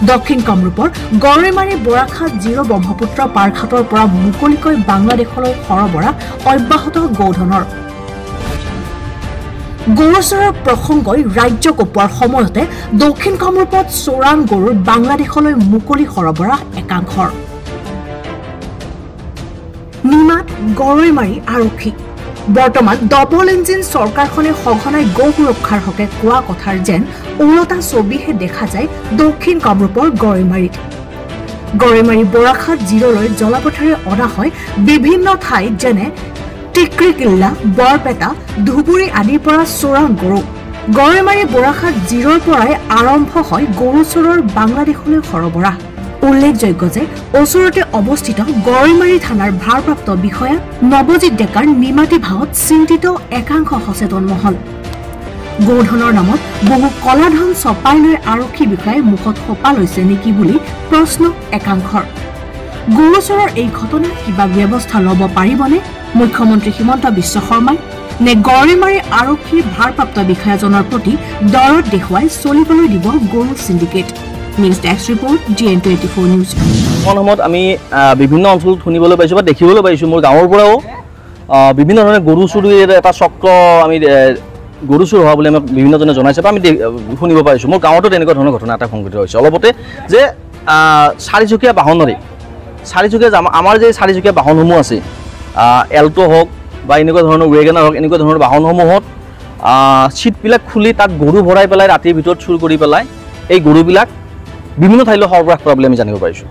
দক্ষিণ কামৰূপৰ গৰৈমাৰী বৰাঘাট জিৰ' ব্ৰহ্মপুত্ৰ পাৰঘাটৰ পৰা মুকলিকৈ বাংলাদেশলৈ সৰবৰাহ অব্যাহত গোধনৰ গৰু চোৰৰ প্ৰসংগই ৰাজ্য কপোৱাৰ সময়তে দক্ষিণ কামৰূপত চোৰাং গৰুৰ বাংলাদেশলৈ মুকলি সৰবৰাহ একাংশৰ নিমাত গৰৈমাৰী আৰক্ষী বৰ্তমান ডবল ইঞ্জিন চৰকাৰখনে সঘনাই গো সুৰক্ষাৰ হকে কোৱা কথাৰ যেন ওলটা ছবিহে দেখা যায় দক্ষিণ কামৰূপৰ গৰৈমাৰীত গৰৈমাৰী বৰাঘাট জিৰ'লৈ জলাপথেৰে অনা হয় বিভিন্ন ঠাইত যেনে টিক্ৰিকিল্লা বৰপেটা ধুবুৰী আদিৰ পৰা চোৰাং গৰু গৰৈমাৰী বৰাঘাট জিৰ'ৰ পৰাই আৰম্ভ হয় গৰু চোৰৰ বাংলাদেশলৈ সৰবৰাহ উল্লেখযোগ্য যে ওচৰতে অৱস্থিত গৰৈমাৰী থানাৰ ভাৰপ্ৰাপ্ত বিষয়া নৱজিৎ ডেকাৰ নিমাতী ভাৱত চিন্তিত একাংশ সচেতন মহল গোধনৰ নামত বহু কলাধন চপাই লৈ আৰক্ষী বিষয়াই মুখত সোপা লৈছে নেকি বুলি প্ৰশ্ন একাংশৰ গৰু চোৰৰ এই ঘটনাত কিবা ব্যৱস্থা ল'ব পাৰিবনে মুখ্যমন্ত্ৰী হিমন্ত বিশ্ব শৰ্মাই নে গৰৈমাৰী আৰক্ষীৰ ভাৰপ্ৰাপ্ত বিষয়াজনৰ প্ৰতি দৰদ দেখুৱাই চলিবলৈ দিব গৰু syndicate news desk report GN24 news সময়ত আমি বিভিন্ন অঞ্চলত শুনিবলৈ পাইছোঁ বা দেখিবলৈ পাইছোঁ মোৰ গাঁৱৰ পৰাও বিভিন্ন ধৰণে গৰু চুৰিৰ এটা চক্ৰ আমি গৰু চুৰ হোৱা বুলি আমাক বিভিন্নজনে জনাইছে বা আমি শুনিব পাৰিছোঁ মোৰ গাঁৱতো তেনেকুৱা ধৰণৰ ঘটনা এটা সংঘটিত হৈছে অলপতে যে চাৰিচকীয়া বাহনেৰে আমাৰ যে চাৰিচকীয়া বাহনসমূহ আছে এল্টো হওক বা এনেকুৱা ধৰণৰ ৱেগনাৰ হওক এনেকুৱা ধৰণৰ বাহনসমূহত ছিটবিলাক খুলি তাত গৰু ভৰাই পেলাই ৰাতিৰ ভিতৰত চুৰ কৰি পেলাই এই গৰুবিলাক বিভিন্ন ঠাইলৈ সৰবৰাহ কৰা বুলি আমি জানিব পাৰিছোঁ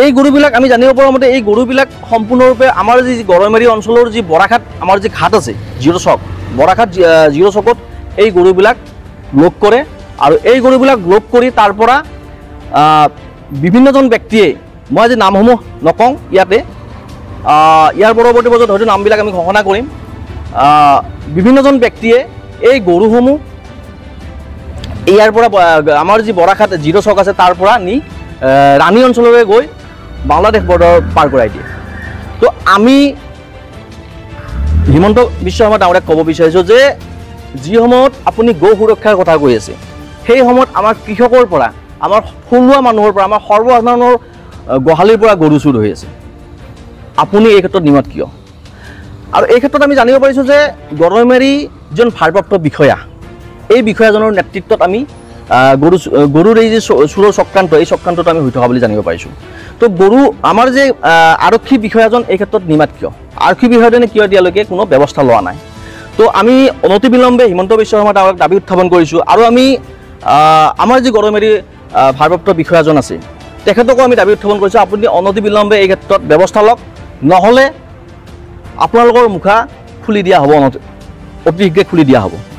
এই গৰুবিলাক আমি জানিব পৰা মতে এই গৰুবিলাক সম্পূৰ্ণৰূপে আমাৰ যি গৰৈমাৰী অঞ্চলৰ যি বৰাঘাট আমাৰ যি ঘাট আছে জিৰ' চক বৰাঘাট জিৰ' চকত এই গৰুবিলাক লোড কৰে আৰু এই গৰুবিলাক লোড কৰি তাৰ পৰা বিভিন্নজন ব্যক্তিয়ে মই আজি নামসমূহ নকওঁ ইয়াতে ইয়াৰ পৰৱৰ্তী পৰ্যায়ত হয়তো নামবিলাক আমি ঘোষণা কৰিম বিভিন্নজন ব্যক্তিয়ে এই গৰুসমূহ ইয়াৰ পৰা আমাৰ যি বৰাঘাট জিৰ' চক আছে তাৰ পৰা নি ৰাণী অঞ্চললৈ গৈ বাংলাদেশ বৰ্ডাৰ পাৰ কৰাই দিয়ে তো আমি হিমন্ত বিশ্ব শৰ্মা ডাঙৰীয়াক ক'ব বিচাৰিছোঁ যে যি সময়ত আপুনি গো সুৰক্ষাৰ কথা কৈ আছে সেই সময়ত আমাৰ কৃষকৰ পৰা আমাৰ থলুৱা মানুহৰ পৰা আমাৰ সৰ্বসাধাৰণৰ গোহালিৰ পৰা গৰু চুৰ হৈ আছে আপুনি এই ক্ষেত্ৰত নিমাত কিয় আৰু এই ক্ষেত্ৰত আমি জানিব পাৰিছোঁ যে গৰৈমাৰী যিজন ভাৰপ্ৰাপ্ত বিষয়া এই বিষয়াজনৰ নেতৃত্বত আমি গৰুৰ এই যে চুৰৰ চক্ৰান্ত এই চক্ৰান্তটো আমি হৈ থকা বুলি জানিব পাৰিছোঁ তো গৰু আমাৰ যে আৰক্ষী বিষয়াজন এই ক্ষেত্ৰত নিমাত কিয় আৰক্ষী বিষয়াজনে কিয় এতিয়ালৈকে কোনো ব্যৱস্থা লোৱা নাই তো আমি অনতিবিলম্বে হিমন্ত বিশ্ব শৰ্মা ডাঙৰীয়াক দাবী উত্থাপন কৰিছোঁ আৰু আমি আমাৰ যি গৰৈমাৰী ভাৰপ্ৰাপ্ত বিষয়াজন আছে তেখেতকো আমি দাবী উত্থাপন কৰিছোঁ আপুনি অনতিবিলম্বে এই ক্ষেত্ৰত ব্যৱস্থা লওক নহ'লে আপোনালোকৰ মুখা খুলি দিয়া হ'ব অতি শীঘ্ৰে খুলি দিয়া হ'ব